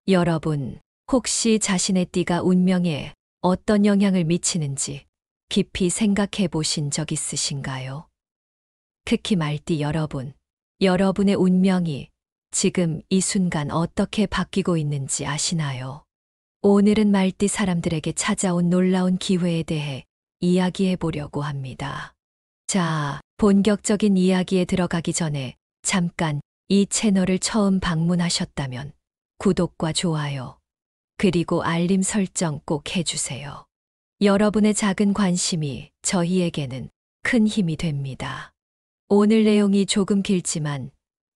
여러분, 혹시 자신의 띠가 운명에 어떤 영향을 미치는지 깊이 생각해 보신 적 있으신가요? 특히 말띠 여러분, 여러분의 운명이 지금 이 순간 어떻게 바뀌고 있는지 아시나요? 오늘은 말띠 사람들에게 찾아온 놀라운 기회에 대해 이야기해 보려고 합니다. 자, 본격적인 이야기에 들어가기 전에 잠깐 이 채널을 처음 방문하셨다면 구독과 좋아요, 그리고 알림 설정 꼭 해주세요. 여러분의 작은 관심이 저희에게는 큰 힘이 됩니다. 오늘 내용이 조금 길지만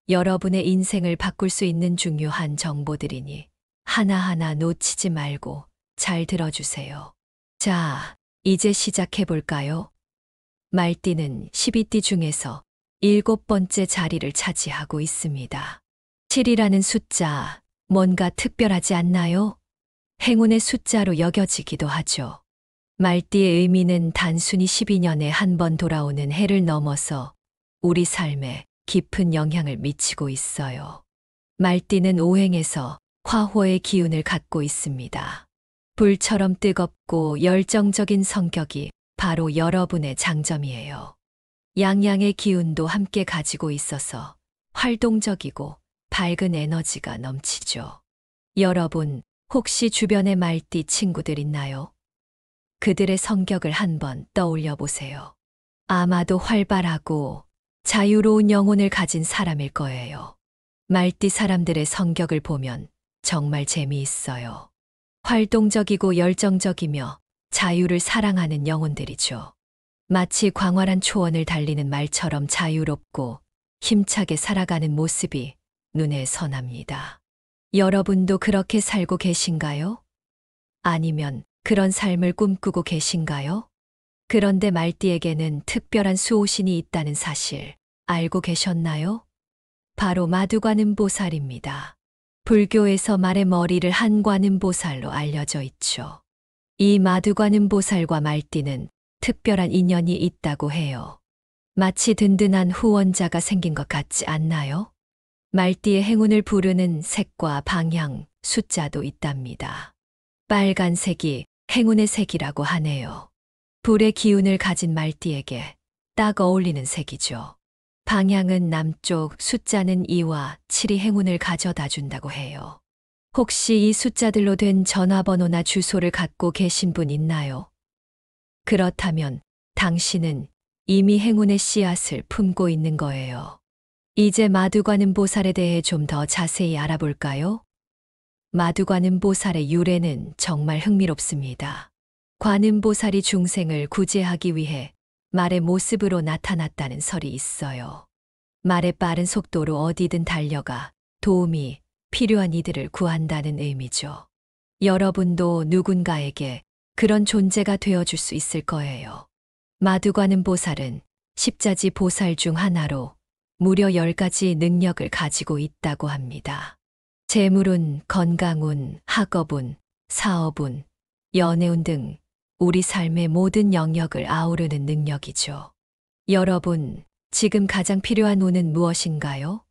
여러분의 인생을 바꿀 수 있는 중요한 정보들이니 하나하나 놓치지 말고 잘 들어주세요. 자, 이제 시작해 볼까요? 말띠는 12띠 중에서 7번째 자리를 차지하고 있습니다. 7이라는 숫자, 뭔가 특별하지 않나요? 행운의 숫자로 여겨지기도 하죠. 말띠의 의미는 단순히 12년에 한 번 돌아오는 해를 넘어서 우리 삶에 깊은 영향을 미치고 있어요. 말띠는 오행에서 화호의 기운을 갖고 있습니다. 불처럼 뜨겁고 열정적인 성격이 바로 여러분의 장점이에요. 양양의 기운도 함께 가지고 있어서 활동적이고 밝은 에너지가 넘치죠. 여러분, 혹시 주변에 말띠 친구들 있나요? 그들의 성격을 한번 떠올려 보세요. 아마도 활발하고 자유로운 영혼을 가진 사람일 거예요. 말띠 사람들의 성격을 보면 정말 재미있어요. 활동적이고 열정적이며 자유를 사랑하는 영혼들이죠. 마치 광활한 초원을 달리는 말처럼 자유롭고 힘차게 살아가는 모습이 눈에 선합니다. 여러분도 그렇게 살고 계신가요? 아니면 그런 삶을 꿈꾸고 계신가요? 그런데 말띠에게는 특별한 수호신이 있다는 사실 알고 계셨나요? 바로 마두관음보살입니다. 불교에서 말의 머리를 한 관음보살로 알려져 있죠. 이 마두관음보살과 말띠는 특별한 인연이 있다고 해요. 마치 든든한 후원자가 생긴 것 같지 않나요? 말띠의 행운을 부르는 색과 방향, 숫자도 있답니다. 빨간색이 행운의 색이라고 하네요. 불의 기운을 가진 말띠에게 딱 어울리는 색이죠. 방향은 남쪽, 숫자는 2와 7이 행운을 가져다 준다고 해요. 혹시 이 숫자들로 된 전화번호나 주소를 갖고 계신 분 있나요? 그렇다면 당신은 이미 행운의 씨앗을 품고 있는 거예요. 이제 마두관음보살에 대해 좀 더 자세히 알아볼까요? 마두관음보살의 유래는 정말 흥미롭습니다. 관음보살이 중생을 구제하기 위해 말의 모습으로 나타났다는 설이 있어요. 말의 빠른 속도로 어디든 달려가 도움이 필요한 이들을 구한다는 의미죠. 여러분도 누군가에게 그런 존재가 되어줄 수 있을 거예요. 마두관음보살은 십자지 보살 중 하나로 무려 10가지 능력을 가지고 있다고 합니다. 재물운, 건강운, 학업운, 사업운, 연애운 등 우리 삶의 모든 영역을 아우르는 능력이죠. 여러분, 지금 가장 필요한 운은 무엇인가요?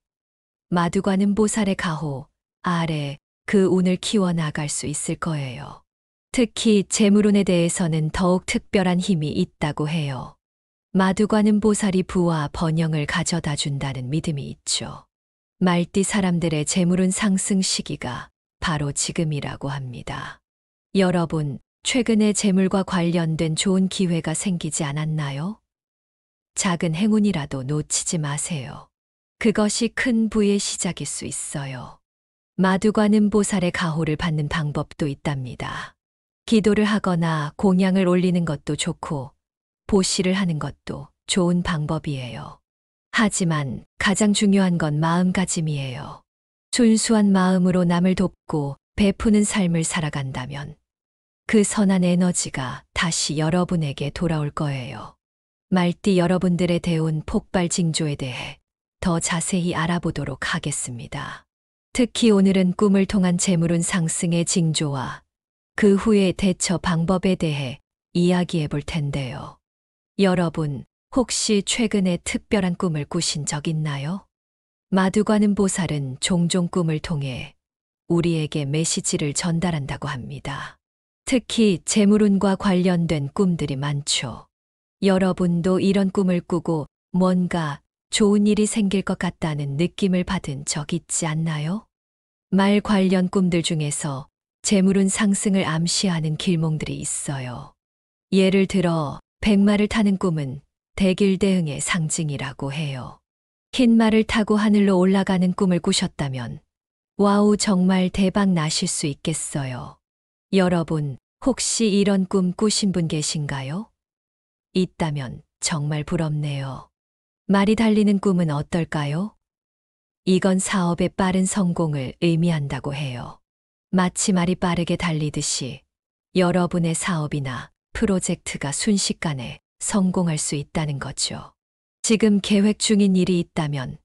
마두관음보살의 가호 아래 그 운을 키워나갈 수 있을 거예요. 특히 재물운에 대해서는 더욱 특별한 힘이 있다고 해요. 마두관음보살이 부와 번영을 가져다 준다는 믿음이 있죠. 말띠 사람들의 재물운 상승 시기가 바로 지금이라고 합니다. 여러분, 최근에 재물과 관련된 좋은 기회가 생기지 않았나요? 작은 행운이라도 놓치지 마세요. 그것이 큰 부의 시작일 수 있어요. 마두관음보살의 가호를 받는 방법도 있답니다. 기도를 하거나 공양을 올리는 것도 좋고 보시를 하는 것도 좋은 방법이에요. 하지만 가장 중요한 건 마음가짐이에요. 순수한 마음으로 남을 돕고 베푸는 삶을 살아간다면 그 선한 에너지가 다시 여러분에게 돌아올 거예요. 말띠 여러분들의 대운 폭발 징조에 대해 더 자세히 알아보도록 하겠습니다. 특히 오늘은 꿈을 통한 재물운 상승의 징조와 그 후의 대처 방법에 대해 이야기해 볼 텐데요. 여러분, 혹시 최근에 특별한 꿈을 꾸신 적 있나요? 마두관음보살은 종종 꿈을 통해 우리에게 메시지를 전달한다고 합니다. 특히 재물운과 관련된 꿈들이 많죠. 여러분도 이런 꿈을 꾸고 뭔가 좋은 일이 생길 것 같다는 느낌을 받은 적 있지 않나요? 말 관련 꿈들 중에서 재물운 상승을 암시하는 길몽들이 있어요. 예를 들어 백마를 타는 꿈은 대길대응의 상징이라고 해요. 흰 말을 타고 하늘로 올라가는 꿈을 꾸셨다면 와우, 정말 대박 나실 수 있겠어요. 여러분, 혹시 이런 꿈 꾸신 분 계신가요? 있다면 정말 부럽네요. 말이 달리는 꿈은 어떨까요? 이건 사업의 빠른 성공을 의미한다고 해요. 마치 말이 빠르게 달리듯이 여러분의 사업이나 프로젝트가 순식간에 성공할 수 있다는 거죠. 지금 계획 중인 일이 있다면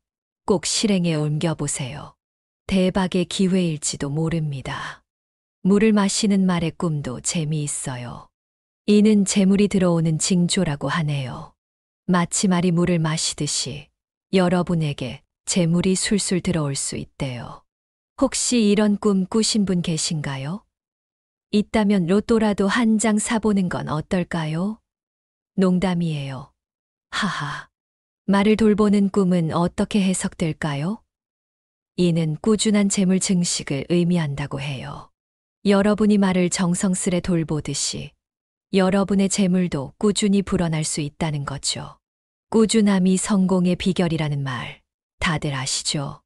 꼭 실행에 옮겨보세요. 대박의 기회일지도 모릅니다. 물을 마시는 말의 꿈도 재미있어요. 이는 재물이 들어오는 징조라고 하네요. 마치 말이 물을 마시듯이 여러분에게 재물이 술술 들어올 수 있대요. 혹시 이런 꿈 꾸신 분 계신가요? 있다면 로또라도 한 장 사보는 건 어떨까요? 농담이에요. 하하. 말을 돌보는 꿈은 어떻게 해석될까요? 이는 꾸준한 재물 증식을 의미한다고 해요. 여러분이 말을 정성스레 돌보듯이 여러분의 재물도 꾸준히 불어날 수 있다는 거죠. 꾸준함이 성공의 비결이라는 말 다들 아시죠?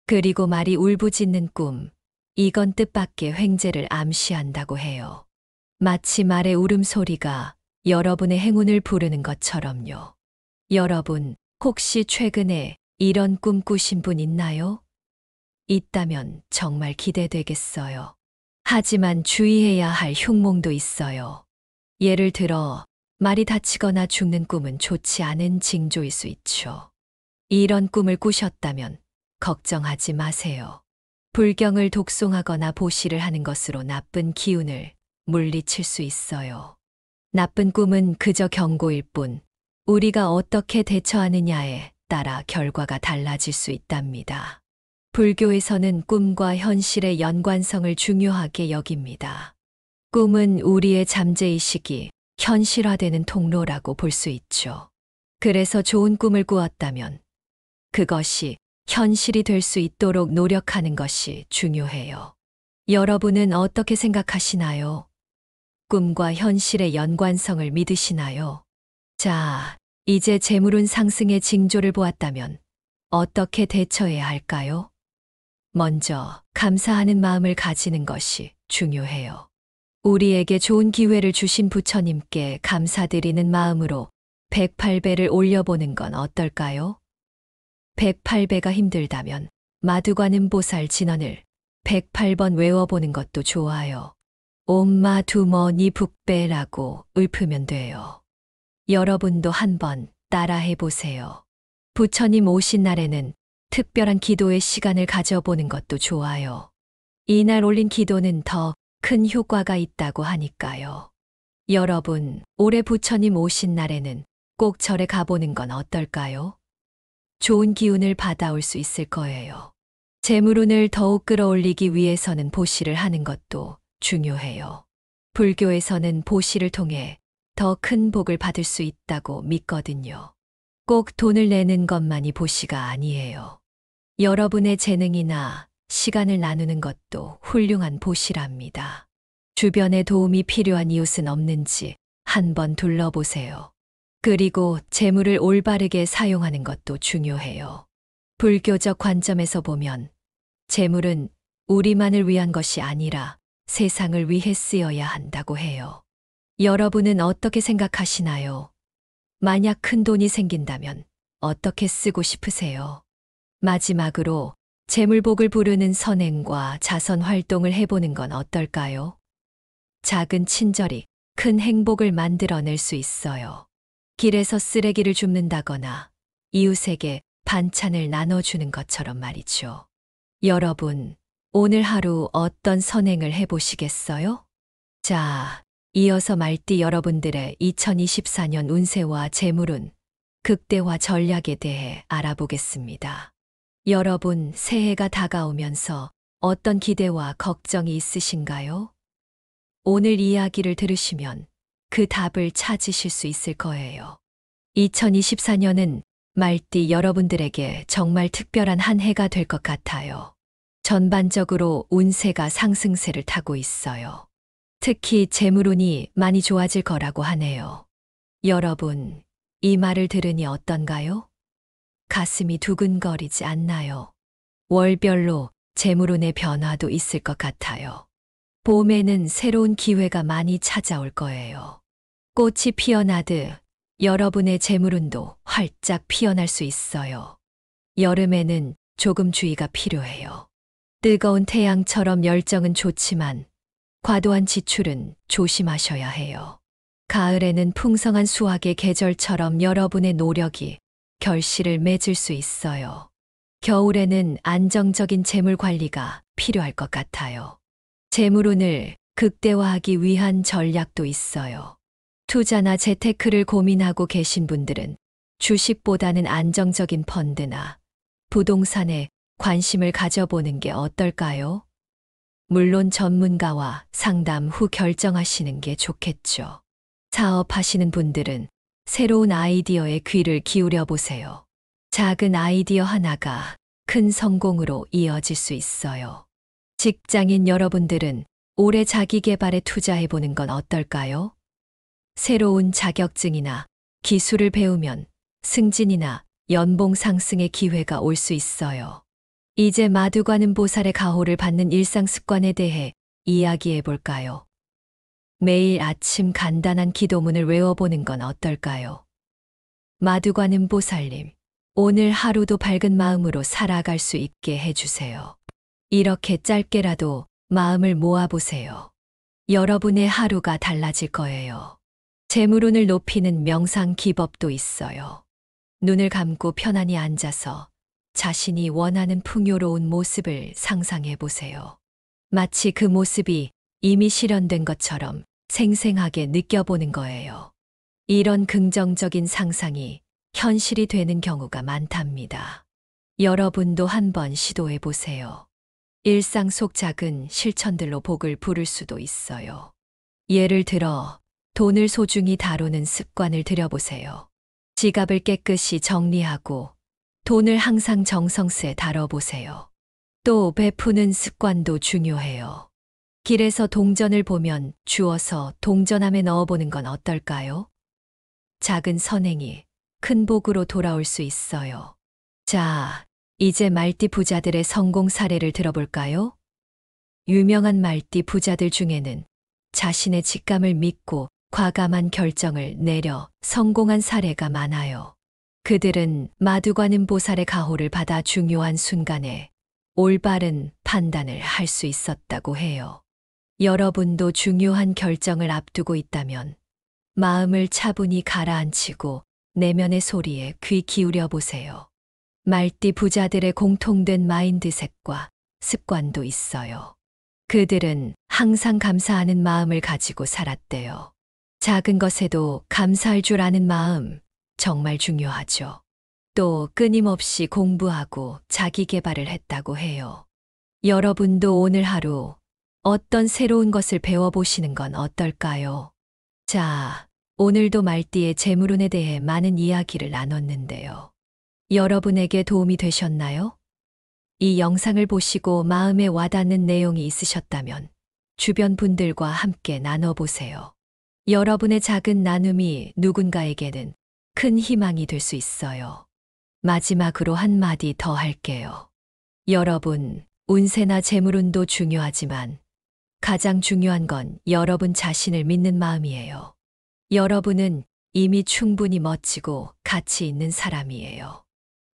그리고 말이 울부짖는 꿈, 이건 뜻밖의 횡재를 암시한다고 해요. 마치 말의 울음소리가 여러분의 행운을 부르는 것처럼요. 여러분, 혹시 최근에 이런 꿈 꾸신 분 있나요? 있다면 정말 기대되겠어요. 하지만 주의해야 할 흉몽도 있어요. 예를 들어, 말이 다치거나 죽는 꿈은 좋지 않은 징조일 수 있죠. 이런 꿈을 꾸셨다면 걱정하지 마세요. 불경을 독송하거나 보시를 하는 것으로 나쁜 기운을 물리칠 수 있어요. 나쁜 꿈은 그저 경고일 뿐, 우리가 어떻게 대처하느냐에 따라 결과가 달라질 수 있답니다. 불교에서는 꿈과 현실의 연관성을 중요하게 여깁니다. 꿈은 우리의 잠재의식이 현실화되는 통로라고 볼 수 있죠. 그래서 좋은 꿈을 꾸었다면 그것이 현실이 될 수 있도록 노력하는 것이 중요해요. 여러분은 어떻게 생각하시나요? 꿈과 현실의 연관성을 믿으시나요? 자, 이제 재물운 상승의 징조를 보았다면 어떻게 대처해야 할까요? 먼저 감사하는 마음을 가지는 것이 중요해요. 우리에게 좋은 기회를 주신 부처님께 감사드리는 마음으로 108배를 올려보는 건 어떨까요? 108배가 힘들다면 마두관음보살 진언을 108번 외워보는 것도 좋아요. 옴마 두머니 북배라고 읊으면 돼요. 여러분도 한번 따라해 보세요. 부처님 오신 날에는 특별한 기도의 시간을 가져보는 것도 좋아요. 이날 올린 기도는 더 큰 효과가 있다고 하니까요. 여러분, 올해 부처님 오신 날에는 꼭 절에 가보는 건 어떨까요? 좋은 기운을 받아올 수 있을 거예요. 재물운을 더욱 끌어올리기 위해서는 보시를 하는 것도 중요해요. 불교에서는 보시를 통해 더 큰 복을 받을 수 있다고 믿거든요. 꼭 돈을 내는 것만이 보시가 아니에요. 여러분의 재능이나 시간을 나누는 것도 훌륭한 보시랍니다. 주변에 도움이 필요한 이웃은 없는지 한번 둘러보세요. 그리고 재물을 올바르게 사용하는 것도 중요해요. 불교적 관점에서 보면 재물은 우리만을 위한 것이 아니라 세상을 위해 쓰여야 한다고 해요. 여러분은 어떻게 생각하시나요? 만약 큰 돈이 생긴다면 어떻게 쓰고 싶으세요? 마지막으로 재물복을 부르는 선행과 자선 활동을 해보는 건 어떨까요? 작은 친절이 큰 행복을 만들어낼 수 있어요. 길에서 쓰레기를 줍는다거나 이웃에게 반찬을 나눠주는 것처럼 말이죠. 여러분, 오늘 하루 어떤 선행을 해보시겠어요? 자, 이어서 말띠 여러분들의 2024년 운세와 재물운, 극대화 전략에 대해 알아보겠습니다. 여러분, 새해가 다가오면서 어떤 기대와 걱정이 있으신가요? 오늘 이야기를 들으시면 그 답을 찾으실 수 있을 거예요. 2024년은 말띠 여러분들에게 정말 특별한 한 해가 될 것 같아요. 전반적으로 운세가 상승세를 타고 있어요. 특히 재물운이 많이 좋아질 거라고 하네요. 여러분, 이 말을 들으니 어떤가요? 가슴이 두근거리지 않나요? 월별로 재물운의 변화도 있을 것 같아요. 봄에는 새로운 기회가 많이 찾아올 거예요. 꽃이 피어나듯 여러분의 재물운도 활짝 피어날 수 있어요. 여름에는 조금 주의가 필요해요. 뜨거운 태양처럼 열정은 좋지만 과도한 지출은 조심하셔야 해요. 가을에는 풍성한 수확의 계절처럼 여러분의 노력이 결실을 맺을 수 있어요. 겨울에는 안정적인 재물 관리가 필요할 것 같아요. 재물운을 극대화하기 위한 전략도 있어요. 투자나 재테크를 고민하고 계신 분들은 주식보다는 안정적인 펀드나 부동산에 관심을 가져보는 게 어떨까요? 물론 전문가와 상담 후 결정하시는 게 좋겠죠. 사업하시는 분들은 새로운 아이디어에 귀를 기울여 보세요. 작은 아이디어 하나가 큰 성공으로 이어질 수 있어요. 직장인 여러분들은 올해 자기 개발에 투자해 보는 건 어떨까요? 새로운 자격증이나 기술을 배우면 승진이나 연봉 상승의 기회가 올 수 있어요. 이제 마두과는 보살의 가호를 받는 일상 습관에 대해 이야기해 볼까요? 매일 아침 간단한 기도문을 외워보는 건 어떨까요? 마두과는 보살님, 오늘 하루도 밝은 마음으로 살아갈 수 있게 해주세요. 이렇게 짧게라도 마음을 모아보세요. 여러분의 하루가 달라질 거예요. 재물운을 높이는 명상 기법도 있어요. 눈을 감고 편안히 앉아서 자신이 원하는 풍요로운 모습을 상상해 보세요. 마치 그 모습이 이미 실현된 것처럼 생생하게 느껴보는 거예요. 이런 긍정적인 상상이 현실이 되는 경우가 많답니다. 여러분도 한번 시도해 보세요. 일상 속 작은 실천들로 복을 부를 수도 있어요. 예를 들어, 돈을 소중히 다루는 습관을 들여보세요. 지갑을 깨끗이 정리하고 돈을 항상 정성스레 다뤄보세요. 또 베푸는 습관도 중요해요. 길에서 동전을 보면 주워서 동전함에 넣어보는 건 어떨까요? 작은 선행이 큰 복으로 돌아올 수 있어요. 자, 이제 말띠 부자들의 성공 사례를 들어볼까요? 유명한 말띠 부자들 중에는 자신의 직감을 믿고 과감한 결정을 내려 성공한 사례가 많아요. 그들은 마두과는 보살의 가호를 받아 중요한 순간에 올바른 판단을 할 수 있었다고 해요. 여러분도 중요한 결정을 앞두고 있다면 마음을 차분히 가라앉히고 내면의 소리에 귀 기울여 보세요. 말띠 부자들의 공통된 마인드셋과 습관도 있어요. 그들은 항상 감사하는 마음을 가지고 살았대요. 작은 것에도 감사할 줄 아는 마음, 정말 중요하죠. 또 끊임없이 공부하고 자기 개발을 했다고 해요. 여러분도 오늘 하루 어떤 새로운 것을 배워보시는 건 어떨까요? 자, 오늘도 말띠의 재물운에 대해 많은 이야기를 나눴는데요. 여러분에게 도움이 되셨나요? 이 영상을 보시고 마음에 와닿는 내용이 있으셨다면 주변 분들과 함께 나눠보세요. 여러분의 작은 나눔이 누군가에게는 큰 희망이 될 수 있어요. 마지막으로 한마디 더 할게요. 여러분, 운세나 재물운도 중요하지만 가장 중요한 건 여러분 자신을 믿는 마음이에요. 여러분은 이미 충분히 멋지고 가치 있는 사람이에요.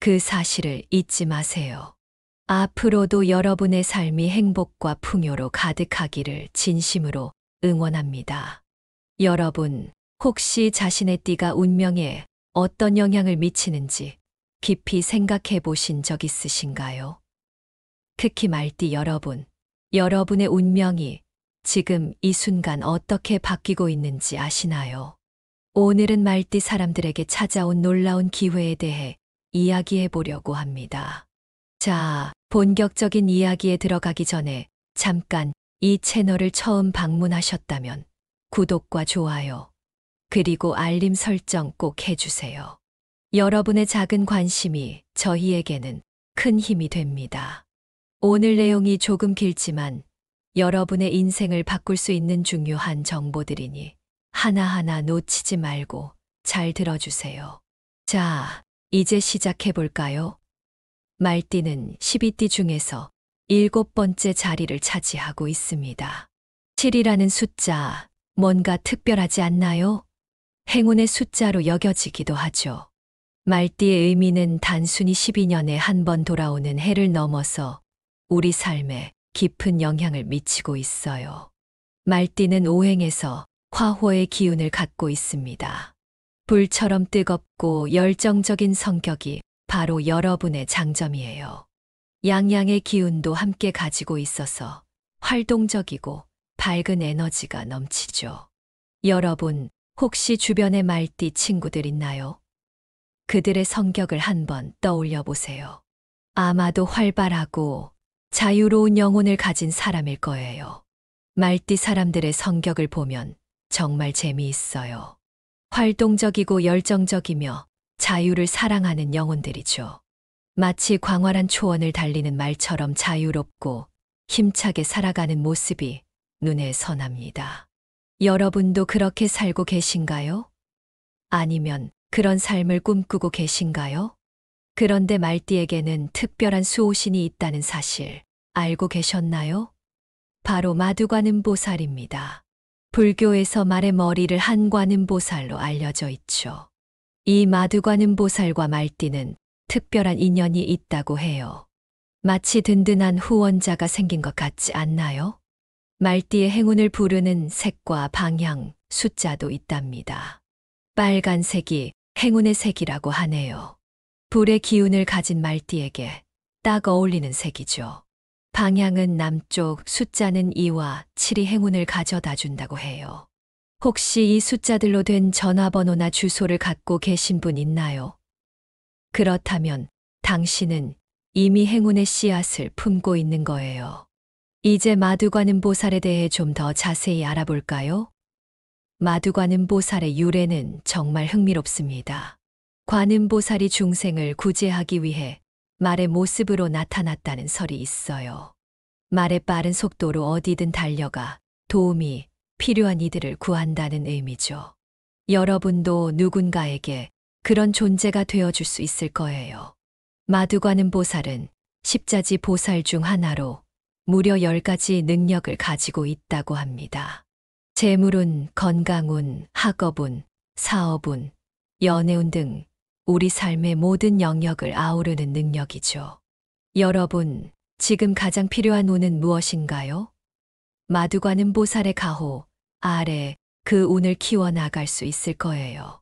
그 사실을 잊지 마세요. 앞으로도 여러분의 삶이 행복과 풍요로 가득하기를 진심으로 응원합니다. 여러분, 혹시 자신의 띠가 운명에 어떤 영향을 미치는지 깊이 생각해 보신 적 있으신가요? 특히 말띠 여러분, 여러분의 운명이 지금 이 순간 어떻게 바뀌고 있는지 아시나요? 오늘은 말띠 사람들에게 찾아온 놀라운 기회에 대해 이야기해 보려고 합니다. 자, 본격적인 이야기에 들어가기 전에 잠깐 이 채널을 처음 방문하셨다면 구독과 좋아요, 그리고 알림 설정 꼭 해주세요. 여러분의 작은 관심이 저희에게는 큰 힘이 됩니다. 오늘 내용이 조금 길지만 여러분의 인생을 바꿀 수 있는 중요한 정보들이니 하나하나 놓치지 말고 잘 들어주세요. 자, 이제 시작해 볼까요? 말띠는 12띠 중에서 7번째 자리를 차지하고 있습니다. 7이라는 숫자, 뭔가 특별하지 않나요? 행운의 숫자로 여겨지기도 하죠. 말띠의 의미는 단순히 12년에 한 번 돌아오는 해를 넘어서 우리 삶에 깊은 영향을 미치고 있어요. 말띠는 오행에서 화호의 기운을 갖고 있습니다. 불처럼 뜨겁고 열정적인 성격이 바로 여러분의 장점이에요. 양양의 기운도 함께 가지고 있어서 활동적이고 밝은 에너지가 넘치죠. 여러분, 혹시 주변에 말띠 친구들 있나요? 그들의 성격을 한번 떠올려 보세요. 아마도 활발하고 자유로운 영혼을 가진 사람일 거예요. 말띠 사람들의 성격을 보면 정말 재미있어요. 활동적이고 열정적이며 자유를 사랑하는 영혼들이죠. 마치 광활한 초원을 달리는 말처럼 자유롭고 힘차게 살아가는 모습이 눈에 선합니다. 여러분도 그렇게 살고 계신가요? 아니면 그런 삶을 꿈꾸고 계신가요? 그런데 말띠에게는 특별한 수호신이 있다는 사실 알고 계셨나요? 바로 마두관음보살입니다. 불교에서 말의 머리를 한 관음보살로 알려져 있죠. 이 마두관음보살과 말띠는 특별한 인연이 있다고 해요. 마치 든든한 후원자가 생긴 것 같지 않나요? 말띠의 행운을 부르는 색과 방향, 숫자도 있답니다. 빨간색이 행운의 색이라고 하네요. 불의 기운을 가진 말띠에게 딱 어울리는 색이죠. 방향은 남쪽, 숫자는 2와 7이 행운을 가져다 준다고 해요. 혹시 이 숫자들로 된 전화번호나 주소를 갖고 계신 분 있나요? 그렇다면 당신은 이미 행운의 씨앗을 품고 있는 거예요. 이제 마두관음보살에 대해 좀 더 자세히 알아볼까요? 마두관음보살의 유래는 정말 흥미롭습니다. 관음보살이 중생을 구제하기 위해 말의 모습으로 나타났다는 설이 있어요. 말의 빠른 속도로 어디든 달려가 도움이 필요한 이들을 구한다는 의미죠. 여러분도 누군가에게 그런 존재가 되어줄 수 있을 거예요. 마두관음보살은 십자지 보살 중 하나로 무려 10가지 능력을 가지고 있다고 합니다. 재물운, 건강운, 학업운, 사업운, 연애운 등 우리 삶의 모든 영역을 아우르는 능력이죠. 여러분, 지금 가장 필요한 운은 무엇인가요? 마두관음보살의 가호 아래 그 운을 키워나갈 수 있을 거예요.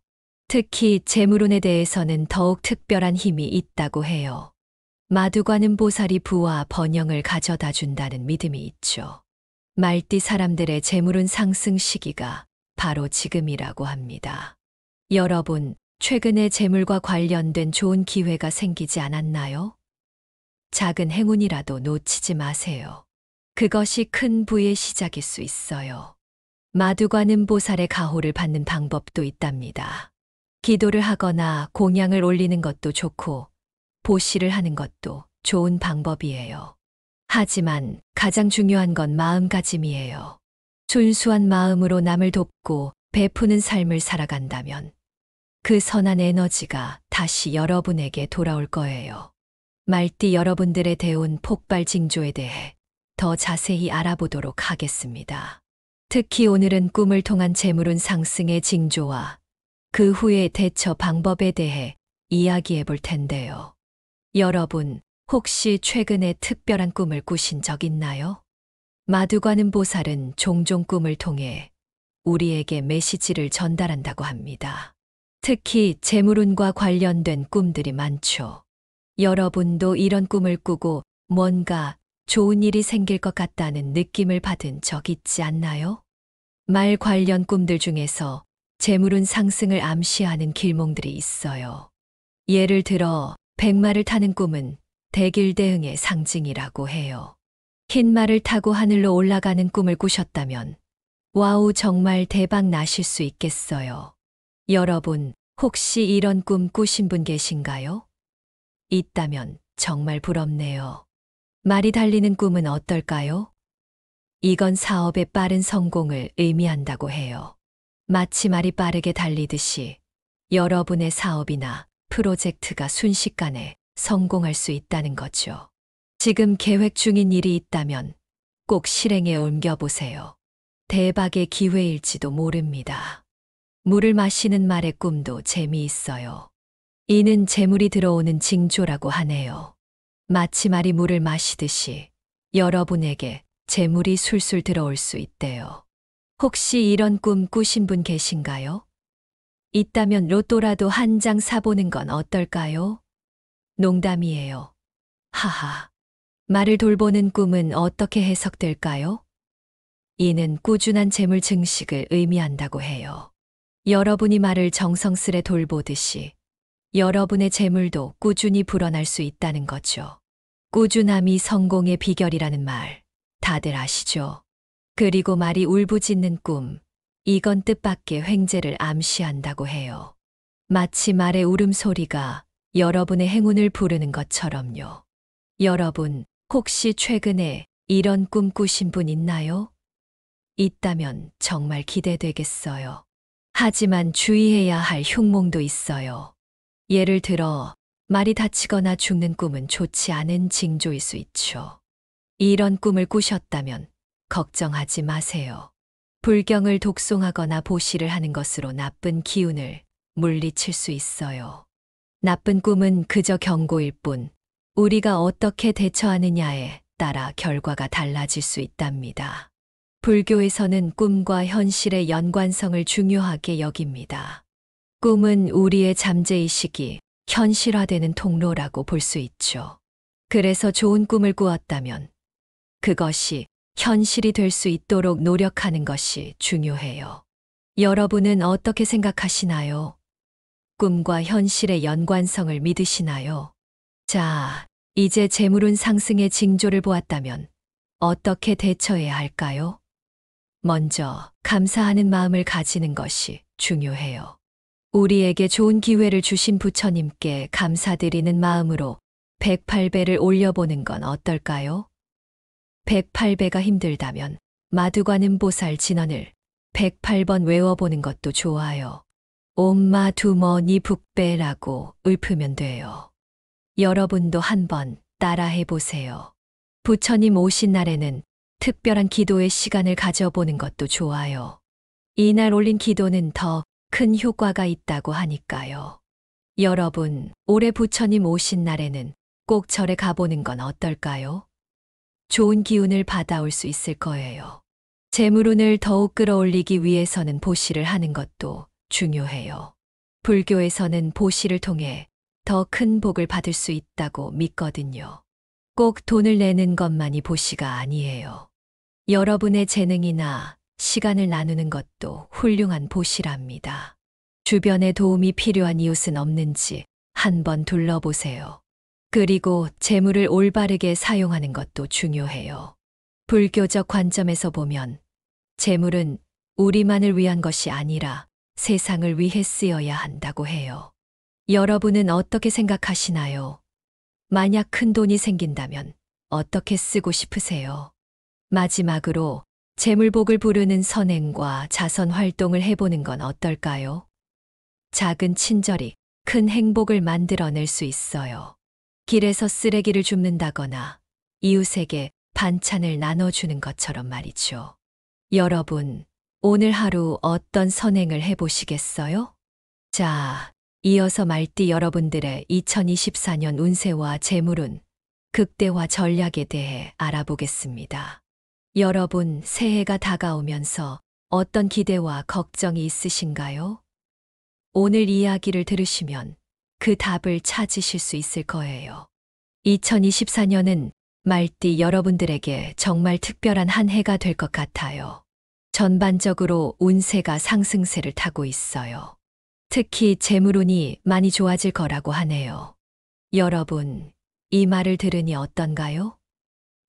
특히 재물운에 대해서는 더욱 특별한 힘이 있다고 해요. 마두관음보살이 부와 번영을 가져다 준다는 믿음이 있죠. 말띠 사람들의 재물운 상승 시기가 바로 지금이라고 합니다. 여러분, 최근에 재물과 관련된 좋은 기회가 생기지 않았나요? 작은 행운이라도 놓치지 마세요. 그것이 큰 부의 시작일 수 있어요. 마두관음보살의 가호를 받는 방법도 있답니다. 기도를 하거나 공양을 올리는 것도 좋고 보시를 하는 것도 좋은 방법이에요. 하지만 가장 중요한 건 마음가짐이에요. 순수한 마음으로 남을 돕고 베푸는 삶을 살아간다면 그 선한 에너지가 다시 여러분에게 돌아올 거예요. 말띠 여러분들의 대운 폭발 징조에 대해 더 자세히 알아보도록 하겠습니다. 특히 오늘은 꿈을 통한 재물운 상승의 징조와 그 후의 대처 방법에 대해 이야기해 볼 텐데요. 여러분, 혹시 최근에 특별한 꿈을 꾸신 적 있나요? 마두관음보살은 종종 꿈을 통해 우리에게 메시지를 전달한다고 합니다. 특히 재물운과 관련된 꿈들이 많죠. 여러분도 이런 꿈을 꾸고 뭔가 좋은 일이 생길 것 같다는 느낌을 받은 적 있지 않나요? 말 관련 꿈들 중에서 재물운 상승을 암시하는 길몽들이 있어요. 예를 들어 백마를 타는 꿈은 대길대흥의 상징이라고 해요. 흰 말을 타고 하늘로 올라가는 꿈을 꾸셨다면 와우, 정말 대박 나실 수 있겠어요. 여러분, 혹시 이런 꿈 꾸신 분 계신가요? 있다면 정말 부럽네요. 말이 달리는 꿈은 어떨까요? 이건 사업의 빠른 성공을 의미한다고 해요. 마치 말이 빠르게 달리듯이 여러분의 사업이나 프로젝트가 순식간에 성공할 수 있다는 거죠. 지금 계획 중인 일이 있다면 꼭 실행에 옮겨보세요. 대박의 기회일지도 모릅니다. 물을 마시는 말의 꿈도 재미있어요. 이는 재물이 들어오는 징조라고 하네요. 마치 말이 물을 마시듯이 여러분에게 재물이 술술 들어올 수 있대요. 혹시 이런 꿈 꾸신 분 계신가요? 있다면 로또라도 한 장 사보는 건 어떨까요? 농담이에요. 하하. 말을 돌보는 꿈은 어떻게 해석될까요? 이는 꾸준한 재물 증식을 의미한다고 해요. 여러분이 말을 정성스레 돌보듯이 여러분의 재물도 꾸준히 불어날 수 있다는 거죠. 꾸준함이 성공의 비결이라는 말 다들 아시죠? 그리고 말이 울부짖는 꿈, 이건 뜻밖의 횡재를 암시한다고 해요. 마치 말의 울음소리가 여러분의 행운을 부르는 것처럼요. 여러분, 혹시 최근에 이런 꿈 꾸신 분 있나요? 있다면 정말 기대되겠어요. 하지만 주의해야 할 흉몽도 있어요. 예를 들어, 말이 다치거나 죽는 꿈은 좋지 않은 징조일 수 있죠. 이런 꿈을 꾸셨다면 걱정하지 마세요. 불경을 독송하거나 보시를 하는 것으로 나쁜 기운을 물리칠 수 있어요. 나쁜 꿈은 그저 경고일 뿐, 우리가 어떻게 대처하느냐에 따라 결과가 달라질 수 있답니다. 불교에서는 꿈과 현실의 연관성을 중요하게 여깁니다. 꿈은 우리의 잠재의식이 현실화되는 통로라고 볼 수 있죠. 그래서 좋은 꿈을 꾸었다면 그것이 현실이 될 수 있도록 노력하는 것이 중요해요. 여러분은 어떻게 생각하시나요? 꿈과 현실의 연관성을 믿으시나요? 자, 이제 재물운 상승의 징조를 보았다면 어떻게 대처해야 할까요? 먼저 감사하는 마음을 가지는 것이 중요해요. 우리에게 좋은 기회를 주신 부처님께 감사드리는 마음으로 108배를 올려보는 건 어떨까요? 108배가 힘들다면 마두관음보살 진언을 108번 외워보는 것도 좋아요. 옴마 두머니 북배라고 읊으면 돼요. 여러분도 한번 따라해 보세요. 부처님 오신 날에는 특별한 기도의 시간을 가져보는 것도 좋아요. 이날 올린 기도는 더 큰 효과가 있다고 하니까요. 여러분, 올해 부처님 오신 날에는 꼭 절에 가보는 건 어떨까요? 좋은 기운을 받아올 수 있을 거예요. 재물운을 더욱 끌어올리기 위해서는 보시를 하는 것도 중요해요. 불교에서는 보시를 통해 더 큰 복을 받을 수 있다고 믿거든요. 꼭 돈을 내는 것만이 보시가 아니에요. 여러분의 재능이나 시간을 나누는 것도 훌륭한 보시랍니다. 주변에 도움이 필요한 이웃은 없는지 한번 둘러보세요. 그리고 재물을 올바르게 사용하는 것도 중요해요. 불교적 관점에서 보면 재물은 우리만을 위한 것이 아니라 세상을 위해 쓰여야 한다고 해요. 여러분은 어떻게 생각하시나요? 만약 큰 돈이 생긴다면 어떻게 쓰고 싶으세요? 마지막으로 재물복을 부르는 선행과 자선 활동을 해보는 건 어떨까요? 작은 친절이 큰 행복을 만들어낼 수 있어요. 길에서 쓰레기를 줍는다거나 이웃에게 반찬을 나눠주는 것처럼 말이죠. 여러분, 오늘 하루 어떤 선행을 해보시겠어요? 자, 이어서 말띠 여러분들의 2024년 운세와 재물운, 극대화 전략에 대해 알아보겠습니다. 여러분, 새해가 다가오면서 어떤 기대와 걱정이 있으신가요? 오늘 이야기를 들으시면 그 답을 찾으실 수 있을 거예요. 2024년은 말띠 여러분들에게 정말 특별한 한 해가 될 것 같아요. 전반적으로 운세가 상승세를 타고 있어요. 특히 재물운이 많이 좋아질 거라고 하네요. 여러분, 이 말을 들으니 어떤가요?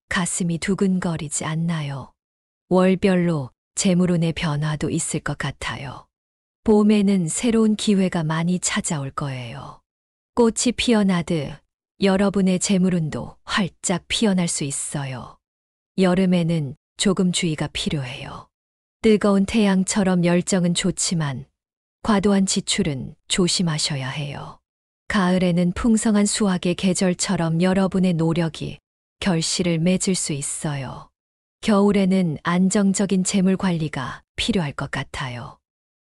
가슴이 두근거리지 않나요? 월별로 재물운의 변화도 있을 것 같아요. 봄에는 새로운 기회가 많이 찾아올 거예요. 꽃이 피어나듯 여러분의 재물운도 활짝 피어날 수 있어요. 여름에는 조금 주의가 필요해요. 뜨거운 태양처럼 열정은 좋지만 과도한 지출은 조심하셔야 해요. 가을에는 풍성한 수확의 계절처럼 여러분의 노력이 결실을 맺을 수 있어요. 겨울에는 안정적인 재물 관리가 필요할 것 같아요.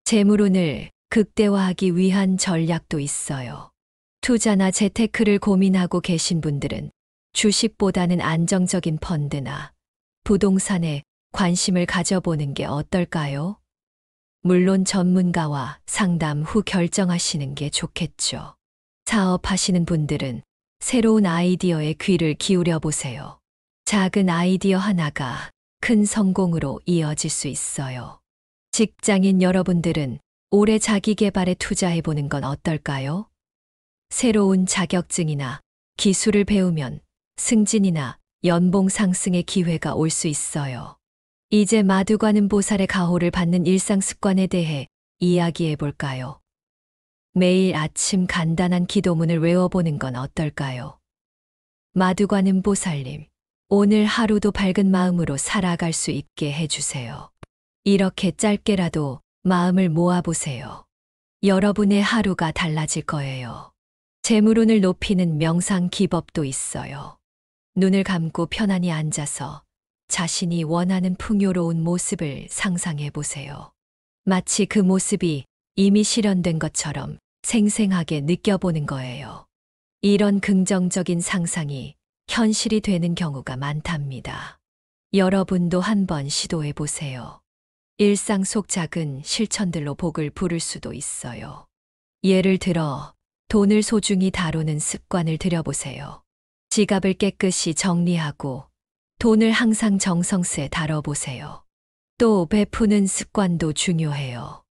재물운을 극대화하기 위한 전략도 있어요. 투자나 재테크를 고민하고 계신 분들은 주식보다는 안정적인 펀드나 부동산에 관심을 가져보는 게 어떨까요? 물론 전문가와 상담 후 결정하시는 게 좋겠죠. 사업하시는 분들은 새로운 아이디어에 귀를 기울여 보세요. 작은 아이디어 하나가 큰 성공으로 이어질 수 있어요. 직장인 여러분들은 올해 자기 개발에 투자해 보는 건 어떨까요? 새로운 자격증이나 기술을 배우면 승진이나 연봉 상승의 기회가 올 수 있어요. 이제 마두과는 보살의 가호를 받는 일상 습관에 대해 이야기해 볼까요? 매일 아침 간단한 기도문을 외워보는 건 어떨까요? 마두과는 보살님, 오늘 하루도 밝은 마음으로 살아갈 수 있게 해주세요. 이렇게 짧게라도 마음을 모아보세요. 여러분의 하루가 달라질 거예요. 재물운을 높이는 명상 기법도 있어요. 눈을 감고 편안히 앉아서 자신이 원하는 풍요로운 모습을 상상해 보세요. 마치 그 모습이 이미 실현된 것처럼 생생하게 느껴보는 거예요. 이런 긍정적인 상상이 현실이 되는 경우가 많답니다. 여러분도 한번 시도해 보세요. 일상 속 작은 실천들로 복을 부를 수도 있어요. 예를 들어, 돈을 소중히 다루는 습관을 들여보세요. 지갑을 깨끗이 정리하고 돈을 항상 정성스레 다뤄보세요. 또 베푸는 습관도 중요해요.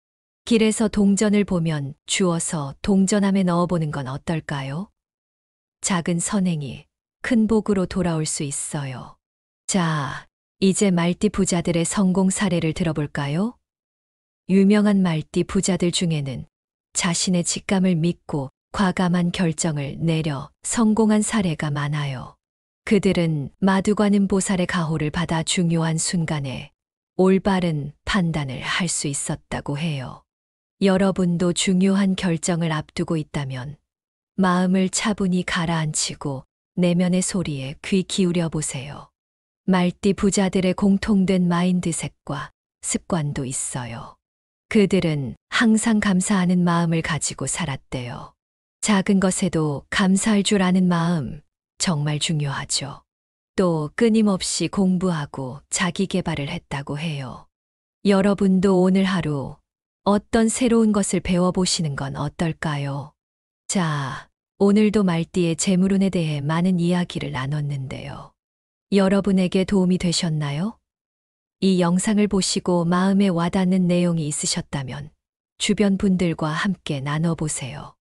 길에서 동전을 보면 주워서 동전함에 넣어보는 건 어떨까요? 작은 선행이 큰 복으로 돌아올 수 있어요. 자, 이제 말띠 부자들의 성공 사례를 들어볼까요? 유명한 말띠 부자들 중에는 자신의 직감을 믿고 과감한 결정을 내려 성공한 사례가 많아요. 그들은 마두과는 보살의 가호를 받아 중요한 순간에 올바른 판단을 할 수 있었다고 해요. 여러분도 중요한 결정을 앞두고 있다면 마음을 차분히 가라앉히고 내면의 소리에 귀 기울여 보세요. 말띠 부자들의 공통된 마인드셋과 습관도 있어요. 그들은 항상 감사하는 마음을 가지고 살았대요. 작은 것에도 감사할 줄 아는 마음, 정말 중요하죠. 또 끊임없이 공부하고 자기 개발을 했다고 해요. 여러분도 오늘 하루 어떤 새로운 것을 배워보시는 건 어떨까요? 자, 오늘도 말띠의 재물운에 대해 많은 이야기를 나눴는데요. 여러분에게 도움이 되셨나요? 이 영상을 보시고 마음에 와닿는 내용이 있으셨다면 주변 분들과 함께 나눠보세요.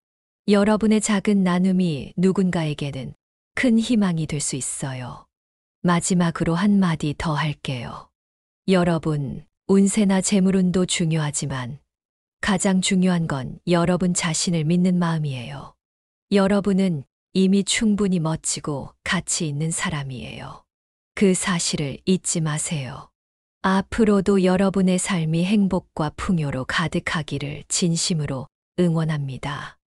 여러분의 작은 나눔이 누군가에게는 큰 희망이 될 수 있어요. 마지막으로 한마디 더 할게요. 여러분, 운세나 재물운도 중요하지만 가장 중요한 건 여러분 자신을 믿는 마음이에요. 여러분은 이미 충분히 멋지고 가치 있는 사람이에요. 그 사실을 잊지 마세요. 앞으로도 여러분의 삶이 행복과 풍요로 가득하기를 진심으로 응원합니다.